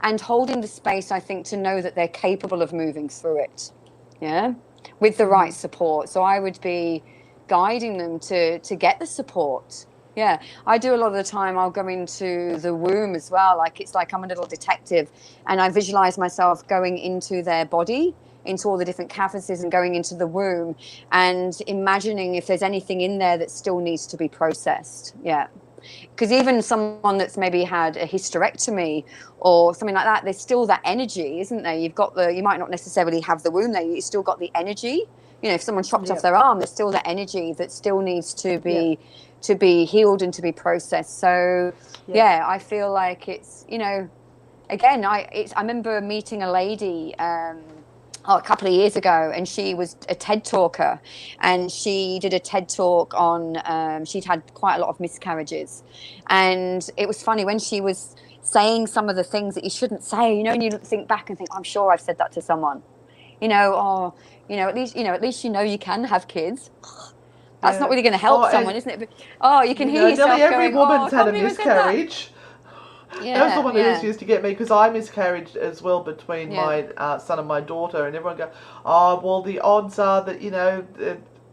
and holding the space, I think, to know that they're capable of moving through it. Yeah. With the right support. So I would be guiding them to get the support. Yeah. I do a lot of the time, I'll go into the womb as well. Like, it's like I'm a little detective, and I visualize myself going into their body, into all the different cavities, and going into the womb and imagining if there's anything in there that still needs to be processed. Yeah. Because even someone that's maybe had a hysterectomy or something like that, there's still that energy, isn't there? You might not necessarily have the wound there, you still got the energy. You know, if someone chopped off their arm, there's still that energy that still needs to be healed and to be processed. So I feel like it's, you know, again, I remember meeting a lady a couple of years ago, and she was a TED talker, and she did a TED talk on, she'd had quite a lot of miscarriages. And it was funny when she was saying some of the things that you shouldn't say, you know, and you think back and think, I'm sure I've said that to someone, you know, or, at least you can have kids. That's not really going to help someone, isn't it? But, you can hear yourself nearly every going, woman's had a miscarriage. Yeah, that was the one who used to get me, because I miscarried as well between my son and my daughter, and everyone go, oh, well, the odds are that, you know,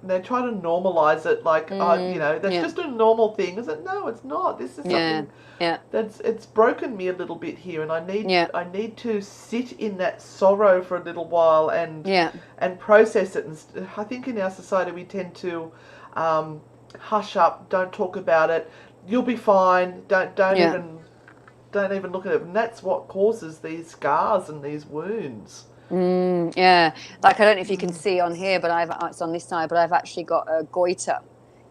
they try to normalise it, like, you know, that's just a normal thing. Is it? No, it's not. This is something it's broken me a little bit here, and I need to sit in that sorrow for a little while and process it. And I think in our society we tend to hush up, don't talk about it. You'll be fine. Don't even look at it. And that's what causes these scars and these wounds. Like, I don't know if you can see on here, but it's on this side, but I've actually got a goiter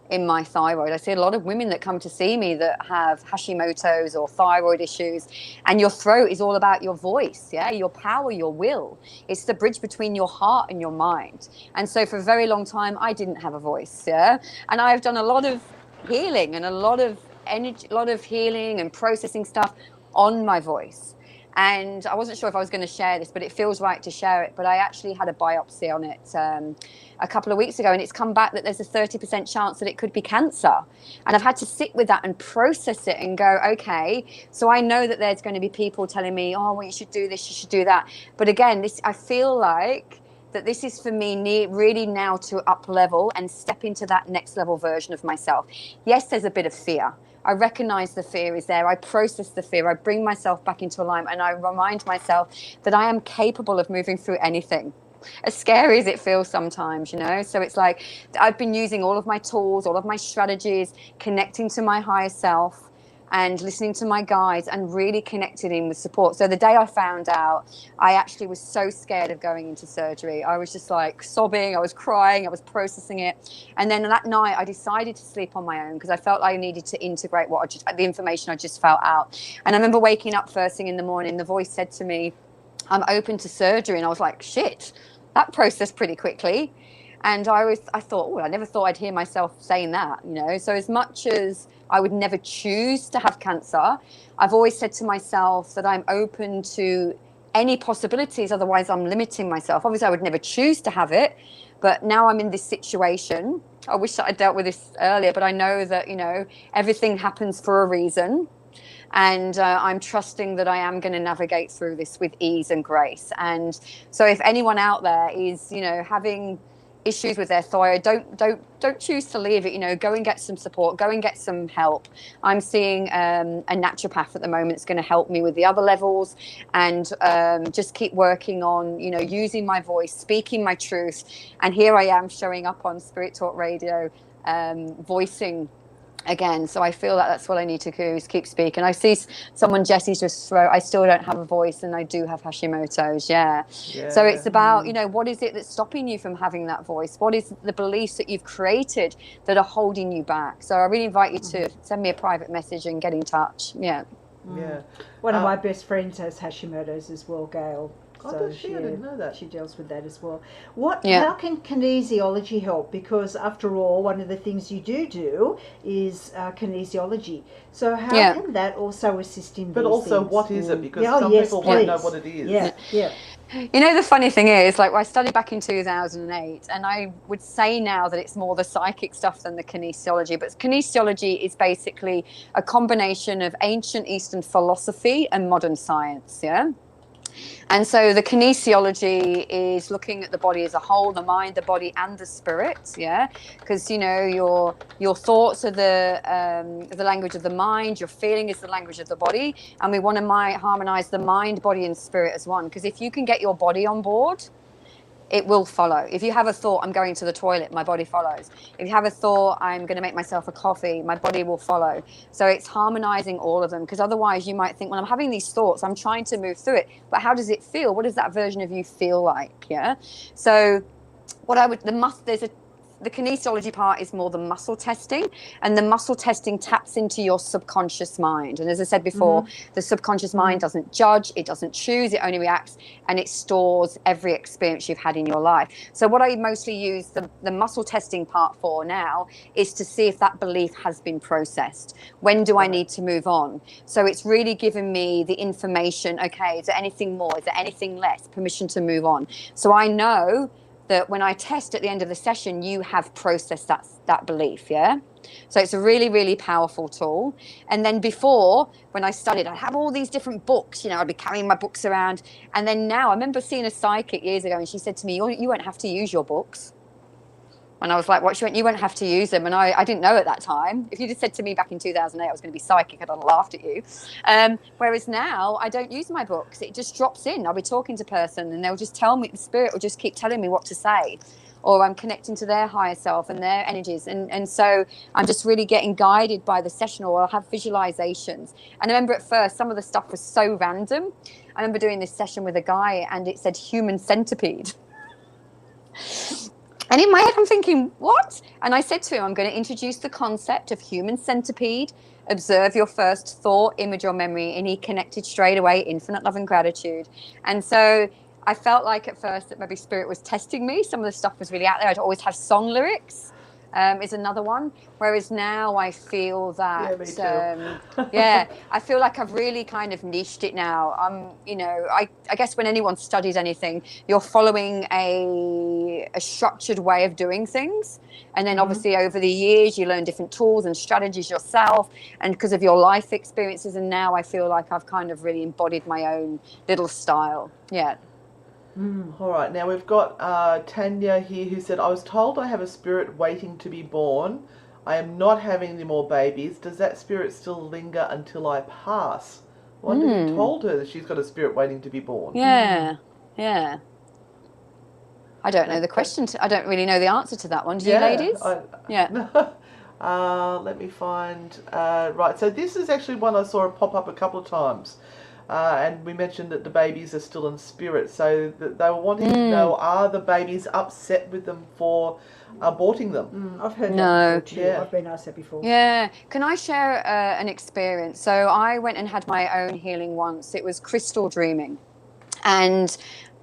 in my thyroid. I see a lot of women that come to see me that have Hashimoto's or thyroid issues, and your throat is all about your voice, your power, your will. It's the bridge between your heart and your mind. And so for a very long time, I didn't have a voice, and I've done a lot of healing and a lot of energy, a lot of healing and processing stuff on my voice. And I wasn't sure if I was going to share this, but it feels right to share it. But I actually had a biopsy on it a couple of weeks ago, and it's come back that there's a 30% chance that it could be cancer. And I've had to sit with that and process it and go, okay, so I know that there's going to be people telling me, oh, well, you should do this, you should do that. But again, I feel like that this is for me really now to up level and step into that next level version of myself. Yes, there's a bit of fear. I recognize the fear is there. I process the fear. I bring myself back into alignment, and I remind myself that I am capable of moving through anything, as scary as it feels sometimes, you know. So it's like I've been using all of my tools, all of my strategies, connecting to my higher self and listening to my guides and really connecting in with support. So the day I found out, I actually was so scared of going into surgery. I was just like sobbing, I was crying, I was processing it. And then that night I decided to sleep on my own because I felt I needed to integrate the information I just felt out. And I remember waking up first thing in the morning, the voice said to me, I'm open to surgery. And I was like, shit, that processed pretty quickly. And I thought, I never thought I'd hear myself saying that, you know. So as much as I would never choose to have cancer, I've always said to myself that I'm open to any possibilities, otherwise I'm limiting myself. Obviously, I would never choose to have it, but now I'm in this situation. I wish that I dealt with this earlier, but I know that, you know, everything happens for a reason. And I'm trusting that I am going to navigate through this with ease and grace. And so if anyone out there is, you know, having issues with their thyroid, don't choose to leave it, you know, go and get some support, go and get some help. I'm seeing a naturopath at the moment that's going to help me with the other levels, and just keep working on, you know, using my voice, speaking my truth. And here I am showing up on Spirit Talk Radio, voicing again. So I feel that that's what I need to do, is keep speaking. I see someone, Jesse's just wrote, I still don't have a voice and I do have Hashimoto's. So it's about, you know, what is it that's stopping you from having that voice? What is the beliefs that you've created that are holding you back? So I really invite you to send me a private message and get in touch. One of my best friends has Hashimoto's as well, Gail. So does she? I didn't know that. She deals with that as well. How can kinesiology help? Because after all, one of the things you do is kinesiology. So how can that also assist in But these also, things? what is it? Because some people won't know what it is. You know, the funny thing is, like, I studied back in 2008, and I would say now that it's more the psychic stuff than the kinesiology. But kinesiology is basically a combination of ancient Eastern philosophy and modern science, yeah? And so the kinesiology is looking at the body as a whole, the mind, the body, and the spirit, yeah? Because, you know, your thoughts are the language of the mind, your feeling is the language of the body, and we want to harmonize the mind, body, and spirit as one. Because if you can get your body on board, it will follow. If you have a thought, I'm going to the toilet, my body follows. If you have a thought, I'm going to make myself a coffee, my body will follow. So it's harmonizing all of them, because otherwise you might think, well, I'm having these thoughts, I'm trying to move through it, but how does it feel? What does that version of you feel like? Yeah. So the kinesiology part is more the muscle testing, and the muscle testing taps into your subconscious mind. And as I said before, the subconscious mind doesn't judge, it doesn't choose, it only reacts, and it stores every experience you've had in your life. So what I mostly use the muscle testing part for now is to see if that belief has been processed. When do I need to move on? So it's really given me the information, okay, is there anything more? Is there anything less? Permission to move on. So I know that when I test at the end of the session, you have processed that belief, yeah? So it's a really, really powerful tool. And then before, when I studied, I'd have all these different books, you know, I'd be carrying my books around. And then now, I remember seeing a psychic years ago, and she said to me, you won't have to use your books. And I was like, what? She went, you won't have to use them. And I didn't know at that time. If you'd have said to me back in 2008 I was going to be psychic, I'd have laughed at you. Whereas now, I don't use my books. It just drops in. I'll be talking to a person and they'll just tell me, the spirit will just keep telling me what to say. Or I'm connecting to their higher self and their energies. And so I'm just really getting guided by the session, or I'll have visualizations. And I remember at first, some of the stuff was so random. I remember doing this session with a guy and it said human centipede. And in my head, I'm thinking, what? And I said to him, I'm going to introduce the concept of human centipede, observe your first thought, image, or memory. And he connected straight away, infinite love and gratitude. And so I felt like at first that maybe spirit was testing me. Some of the stuff was really out there. I'd always have song lyrics. Is another one. Whereas now I feel that, I feel like I've really kind of niched it now. I guess when anyone studies anything, you're following a structured way of doing things. And then obviously over the years, you learn different tools and strategies yourself, and because of your life experiences. And now I feel like I've kind of really embodied my own little style. Yeah. All right, now we've got Tanya here who said, I was told I have a spirit waiting to be born. I am not having any more babies. Does that spirit still linger until I pass? I wonder who told her that she's got a spirit waiting to be born. Yeah, yeah. I don't know the question. I don't really know the answer to that one. Do you, ladies? Let me find... right, so this is actually one I saw pop up a couple of times. And we mentioned that the babies are still in spirit, so that they were wanting to know, are the babies upset with them for aborting them? I've heard that before too. Yeah. I've been asked that before. Yeah. Can I share an experience? So I went and had my own healing once. It was crystal dreaming. And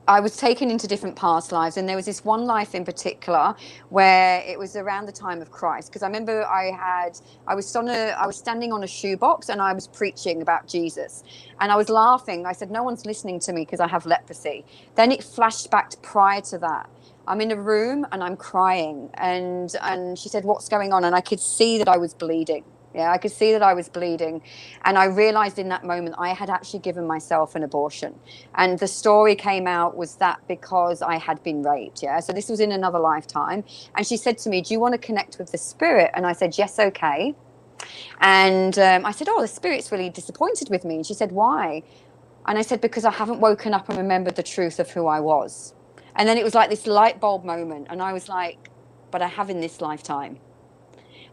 I was taken into different past lives, and there was this one life in particular where it was around the time of Christ. Because I remember I was standing on a shoebox and I was preaching about Jesus, and I was laughing. I said, no one's listening to me because I have leprosy. Then it flashed back to prior to that. I'm in a room and I'm crying, and she said, what's going on? And I could see that I was bleeding. Yeah, I could see that I was bleeding. And I realized in that moment I had actually given myself an abortion. And the story came out was that because I had been raped. Yeah, so this was in another lifetime. And she said to me, do you want to connect with the spirit? And I said, yes, okay. And I said, oh, the spirit's really disappointed with me. And she said, why? And I said, because I haven't woken up and remembered the truth of who I was. And then it was like this light bulb moment. And I was like, but I have in this lifetime.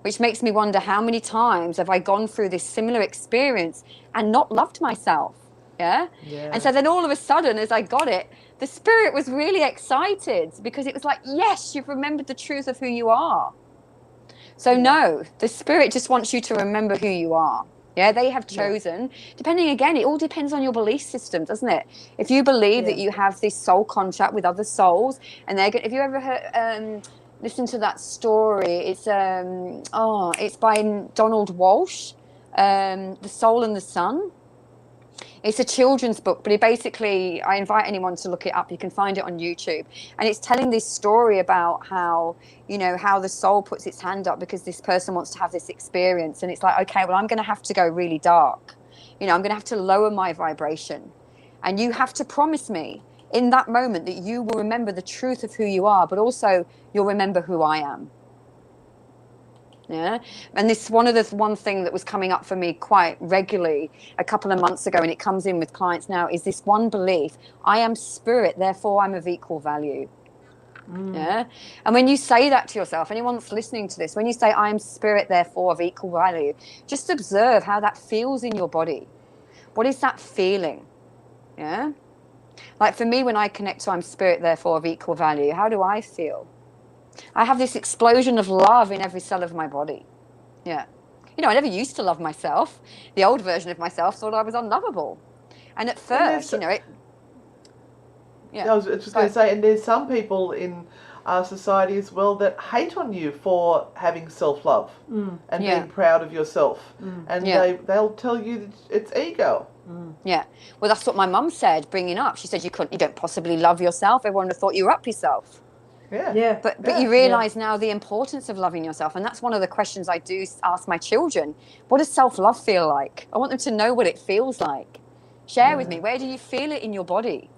Which makes me wonder, how many times have I gone through this similar experience and not loved myself? Yeah? And so then all of a sudden, as I got it, the spirit was really excited, because it was like, yes, you've remembered the truth of who you are. So no, the spirit just wants you to remember who you are. Yeah, they have chosen, depending, again, it all depends on your belief system, doesn't it? If you believe that you have this soul contract with other souls, and they're going, if you ever heard... listen to that story. It's by Donald Walsh, The Soul and the Sun. It's a children's book, but I invite anyone to look it up. You can find it on YouTube. And it's telling this story about how, how the soul puts its hand up because this person wants to have this experience. And it's like, okay, well, I'm going to have to go really dark. I'm going to have to lower my vibration. And you have to promise me in that moment that you will remember the truth of who you are, but also you'll remember who I am. Yeah. And this one thing that was coming up for me quite regularly a couple of months ago, and it comes in with clients now, is this one belief: I am spirit, therefore I'm of equal value. Yeah. And when you say that to yourself, anyone that's listening to this, when you say I am spirit, therefore of equal value, just observe how that feels in your body. What is that feeling? Yeah. Like for me, when I connect to I'm spirit, therefore of equal value, how do I feel? I have this explosion of love in every cell of my body. Yeah. I never used to love myself. The old version of myself thought I was unlovable. And at first, Yeah. I was just going to say, and there's some people in our society as well that hate on you for having self-love and being proud of yourself. And they'll tell you that it's ego. Yeah. Well, that's what my mum said, bringing up. She said, you don't possibly love yourself. Everyone would have thought you were up yourself. Yeah. But you realise now the importance of loving yourself. And that's one of the questions I do ask my children. What does self-love feel like? I want them to know what it feels like. Share with me. Where do you feel it in your body?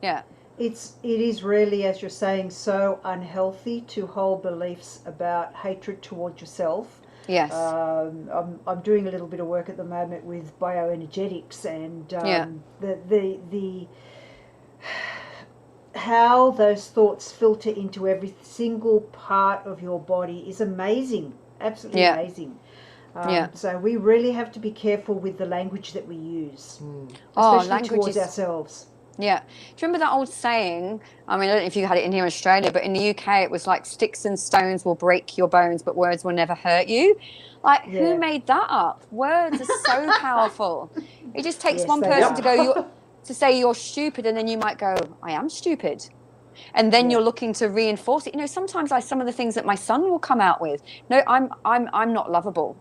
Yeah. It is really, as you're saying, so unhealthy to hold beliefs about hatred towards yourself. Yes. I'm doing a little bit of work at the moment with bioenergetics and the how those thoughts filter into every single part of your body is amazing, absolutely amazing. So we really have to be careful with the language that we use, especially towards ourselves. Yeah. Do you remember that old saying? I mean, I don't know if you had it in here in Australia, but in the UK it was like, sticks and stones will break your bones, but words will never hurt you. Like, who made that up? Words are so powerful. It just takes one person to say you're stupid, and then you might go, I am stupid. And then you're looking to reinforce it. Sometimes some of the things that my son will come out with, no, I'm not lovable.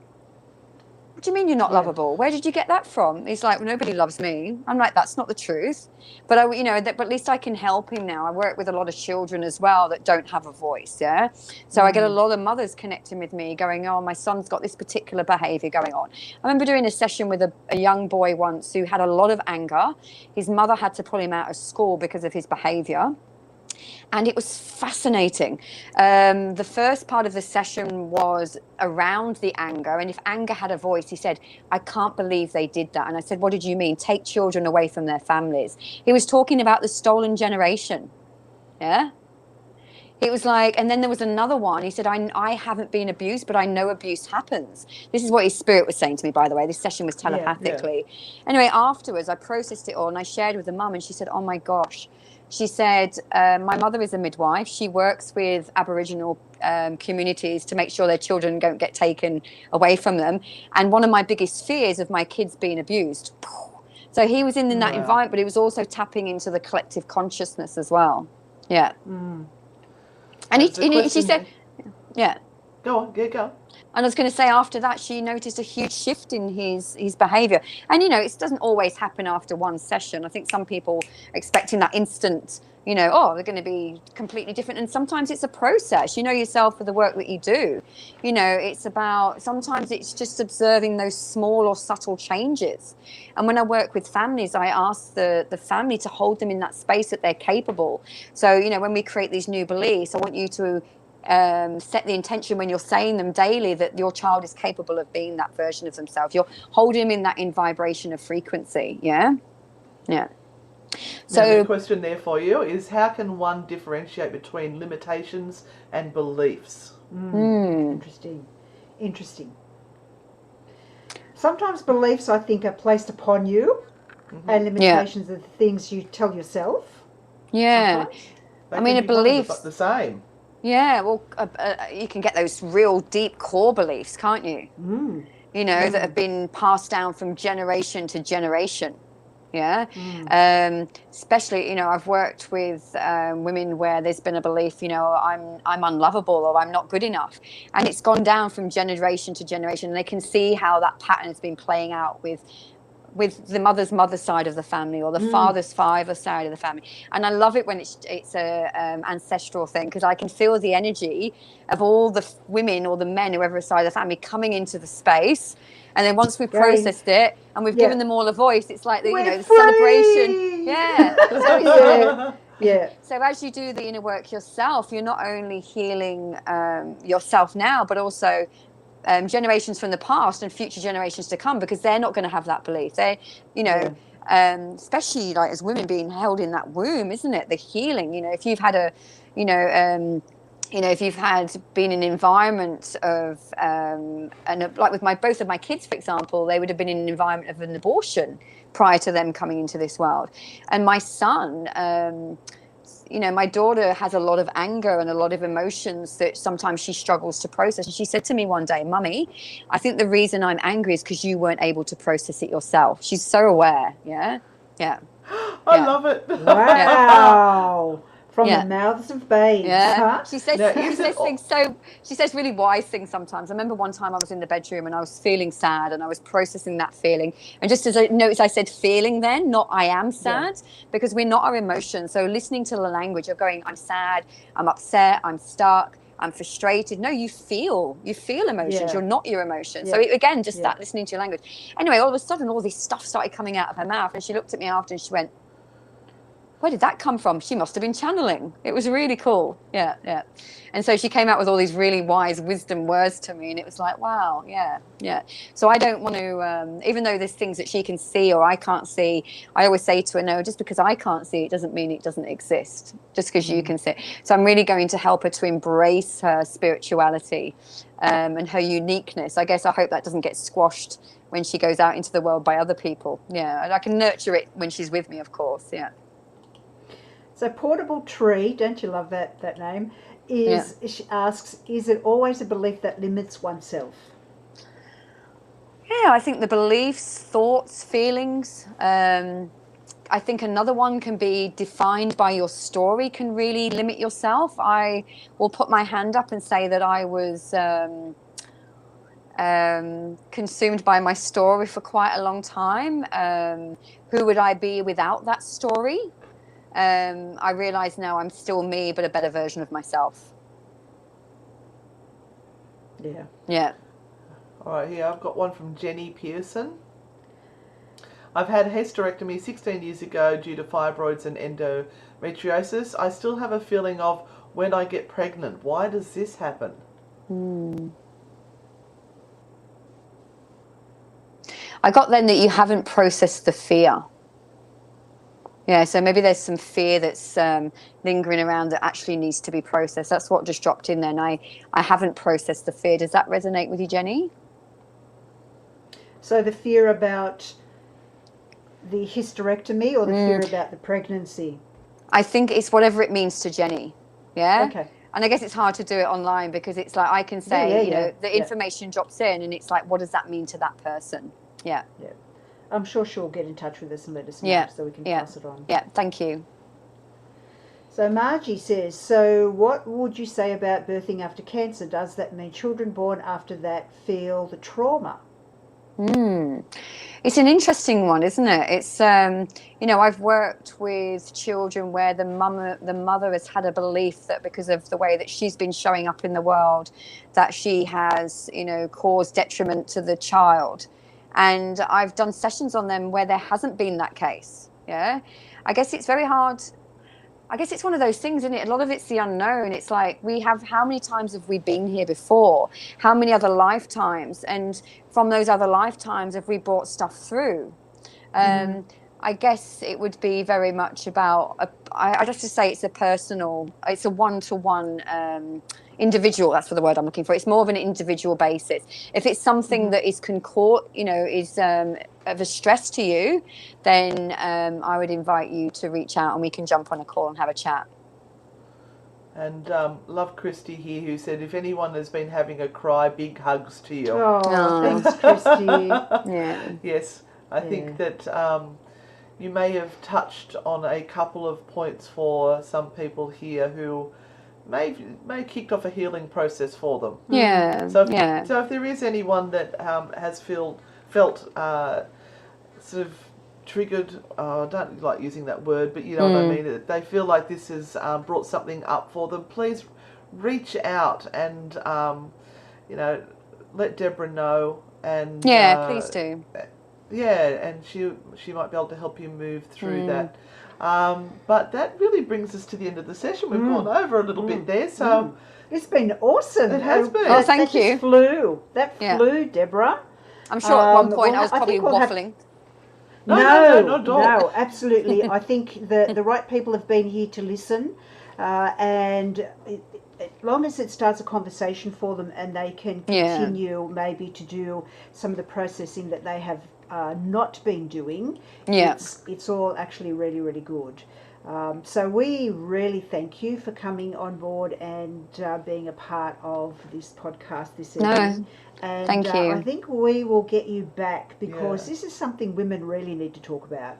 What do you mean you're not lovable? Where did you get that from? He's like, well, nobody loves me. I'm like, that's not the truth. But but at least I can help him now. I work with a lot of children as well that don't have a voice. Yeah. So I get a lot of mothers connecting with me going, oh, my son's got this particular behavior going on. I remember doing a session with a young boy once who had a lot of anger. His mother had to pull him out of school because of his behavior. And it was fascinating. The first part of the session was around the anger. And if anger had a voice, he said, I can't believe they did that. And I said, what did you mean? Take children away from their families. He was talking about the stolen generation. Yeah. It was like, and then there was another one. He said, I haven't been abused, but I know abuse happens. This is what his spirit was saying to me, by the way. This session was telepathically. Anyway, afterwards, I processed it all and I shared with the mum, and she said, oh my gosh. She said, my mother is a midwife. She works with Aboriginal communities to make sure their children don't get taken away from them. And one of my biggest fears of my kids being abused. So he was in that environment, but he was also tapping into the collective consciousness as well. Yeah. And she said, Go on, go. And I was going to say, after that, she noticed a huge shift in his behaviour. And, it doesn't always happen after one session. I think some people are expecting that instant, they're going to be completely different. And sometimes it's a process. You know yourself for the work that you do. It's about, sometimes it's just observing those small or subtle changes. And when I work with families, I ask the family to hold them in that space that they're capable. So, when we create these new beliefs, I want you to set the intention when you're saying them daily that your child is capable of being that version of themselves. You're holding them in vibration of frequency. Yeah. So now the question there for you is, how can one differentiate between limitations and beliefs? Interesting. Sometimes beliefs, I think, are placed upon you, and limitations are the things you tell yourself. Yeah. I mean, a belief the same. Yeah, well, you can get those real deep core beliefs, can't you? That have been passed down from generation to generation. Yeah. Especially, I've worked with women where there's been a belief, I'm unlovable or I'm not good enough. And it's gone down from generation to generation. And they can see how that pattern has been playing out with with the mother's side of the family, or the father's side of the family. And I love it when it's a ancestral thing, because I can feel the energy of all the women or the men, whoever side of the family, coming into the space. And then once we've processed it and we've given them all a voice, it's like the celebration. Yeah. So as you do the inner work yourself, you're not only healing yourself now, but also generations from the past and future generations to come, because they're not going to have that belief. They, especially like as women being held in that womb, isn't it? The healing, if you've had if you've been in an environment of, like with both of my kids, for example, they would have been in an environment of an abortion prior to them coming into this world. And my son, my daughter has a lot of anger and a lot of emotions that sometimes she struggles to process. And she said to me one day, "Mummy, I think the reason I'm angry is because you weren't able to process it yourself." She's so aware. Yeah. I love it. Wow. From the mouths of babes. Yeah. Huh? She says really wise things sometimes. I remember one time I was in the bedroom and I was feeling sad and I was processing that feeling. And just as I noticed, I said feeling then, not I am sad, because we're not our emotions. So listening to the language of going, I'm sad, I'm upset, I'm stuck, I'm frustrated. No, you feel emotions. You're not your emotions. So again, just that listening to your language. Anyway, all of a sudden, all this stuff started coming out of her mouth. And she looked at me after and she went, "Where did that come from?" She must have been channeling. It was really cool. Yeah. And so she came out with all these really wise wisdom words to me, and it was like, wow, yeah. So I don't want to, even though there's things that she can see or I can't see, I always say to her, no, just because I can't see it doesn't mean it doesn't exist, just because you can see it. So I'm really going to help her to embrace her spirituality and her uniqueness. I guess I hope that doesn't get squashed when she goes out into the world by other people. Yeah, and I can nurture it when she's with me, of course, yeah. So Portable Tree, don't you love that name? She asks, is it always a belief that limits oneself? Yeah, I think the beliefs, thoughts, feelings. I think another one can be defined by your story, can really limit yourself. I will put my hand up and say that I was consumed by my story for quite a long time. Who would I be without that story? I realise now I'm still me, but a better version of myself. Yeah. All right, here I've got one from Jenny Pearson. I've had hysterectomy 16 years ago due to fibroids and endometriosis. I still have a feeling of when I get pregnant. Why does this happen? I got then that you haven't processed the fear. Yeah, so maybe there's some fear that's lingering around that actually needs to be processed. That's what just dropped in then. I haven't processed the fear. Does that resonate with you, Jenny? So the fear about the hysterectomy or the fear about the pregnancy? I think it's whatever it means to Jenny. Yeah? Okay. And I guess it's hard to do it online because it's like I can say, the information drops in and it's like, what does that mean to that person? Yeah. I'm sure she'll get in touch with us and let us know so we can pass it on. Yeah, thank you. So Margie says, so what would you say about birthing after cancer? Does that mean children born after that feel the trauma? It's an interesting one, isn't it? It's, I've worked with children where the mother has had a belief that because of the way that she's been showing up in the world, that she has, caused detriment to the child. And I've done sessions on them where there hasn't been that case. Yeah. I guess it's very hard. I guess it's one of those things, isn't it? A lot of it's the unknown. It's like how many times have we been here before? How many other lifetimes? And from those other lifetimes, have we brought stuff through? I guess it would be very much about, I'd have to say it's a one-to-one individual, that's the word I'm looking for. It's more of an individual basis. If it's something that is is of a stress to you, then I would invite you to reach out and we can jump on a call and have a chat. And love Christy here, who said, if anyone has been having a cry, big hugs to you. Oh, thanks, Christy. Yeah. Yes, I think that you may have touched on a couple of points for some people here who may kicked off a healing process for them. Yeah. So if there is anyone that has felt sort of triggered, I don't like using that word, but you know what I mean, they feel like this has brought something up for them, please reach out and, you know, let Deborah know. And please do. Yeah, and she might be able to help you move through that. But that really brings us to the end of the session. We've gone over a little bit there, so... It's been awesome. It has been. Oh, thank you. That flew, Deborah. I'm sure at one point I was probably waffling. No, not at all. No, absolutely. I think the right people have been here to listen, and as long as it starts a conversation for them and they can continue maybe to do some of the processing that they have not been doing, it's all actually really, really good. So we really thank you for coming on board and being a part of this podcast this evening. And thank you. I think we will get you back because this is something women really need to talk about.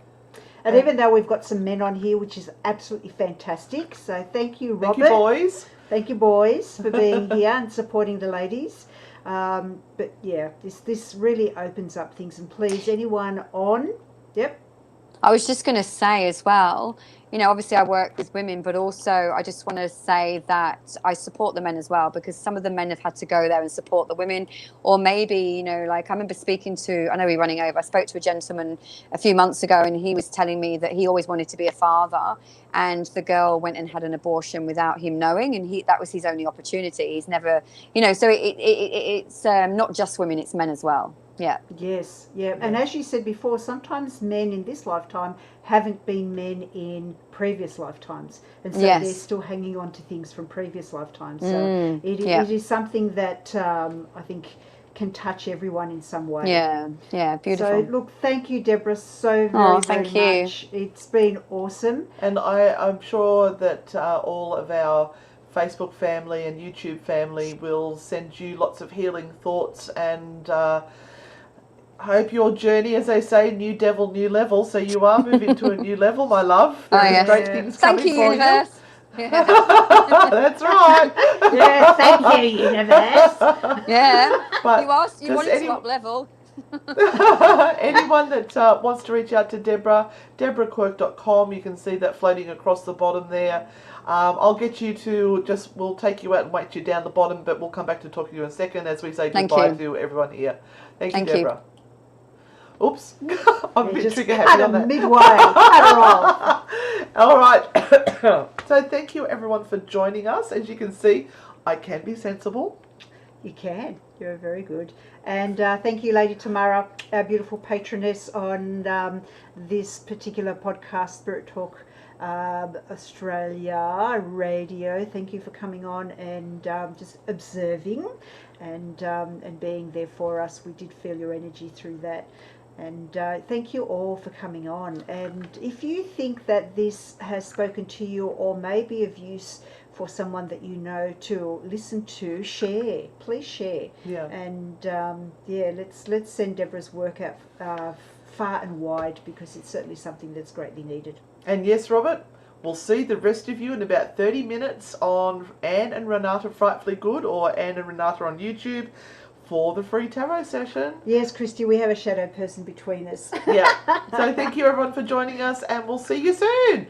And even though we've got some men on here, which is absolutely fantastic. So thank you, Robert. Thank you, boys. Thank you, boys, for being here and supporting the ladies. But yeah, this really opens up things. And please, anyone on? Yep. I was just going to say as well, you know, obviously I work with women, but also I just want to say that I support the men as well, because some of the men have had to go there and support the women. Or maybe, you know, like I remember speaking to, I know we're running over, I spoke to a gentleman a few months ago and he was telling me that he always wanted to be a father and the girl went and had an abortion without him knowing, and that was his only opportunity. He's never, you know, so it's not just women, it's men as well. Yeah. Yes. Yeah. And as you said before, sometimes men in this lifetime haven't been men in previous lifetimes, and so they're still hanging on to things from previous lifetimes. So it is something that I think can touch everyone in some way. Yeah. Yeah. Beautiful. So look, thank you, Deborah, so very much. It's been awesome. And I'm sure that all of our Facebook family and YouTube family will send you lots of healing thoughts, and hope your journey, as they say, new devil, new level. So you are moving to a new level, my love. There's great things coming for you. Thank you, universe. Yeah. That's right. Yeah, thank you, universe. Yeah. But you wanted to up level. Anyone that wants to reach out to Deborah, deborahquirke.com, you can see that floating across the bottom there. I'll get you to we'll take you out and wait you down the bottom, but we'll come back to talk to you in a second as we say goodbye to everyone here. Thank you, Deborah. Oops, I'm a bit trigger happy on that. Midway, cut her off. All right. So thank you everyone for joining us. As you can see, I can be sensible. You can. You're very good. And thank you, Lady Tamara, our beautiful patroness on this particular podcast, Spirit Talk Australia Radio. Thank you for coming on and just observing and being there for us. We did feel your energy through that. And thank you all for coming on. And if you think that this has spoken to you or may be of use for someone that you know to listen to, share. Please share. Yeah. And let's send Deborah's work out far and wide, because it's certainly something that's greatly needed. And yes, Robert, we'll see the rest of you in about 30 minutes on Anne and Renata Frightfully Good, or Anne and Renata on YouTube, for the free tarot session. Yes, Christy, we have a shadow person between us. Yeah. So thank you everyone for joining us, and we'll see you soon.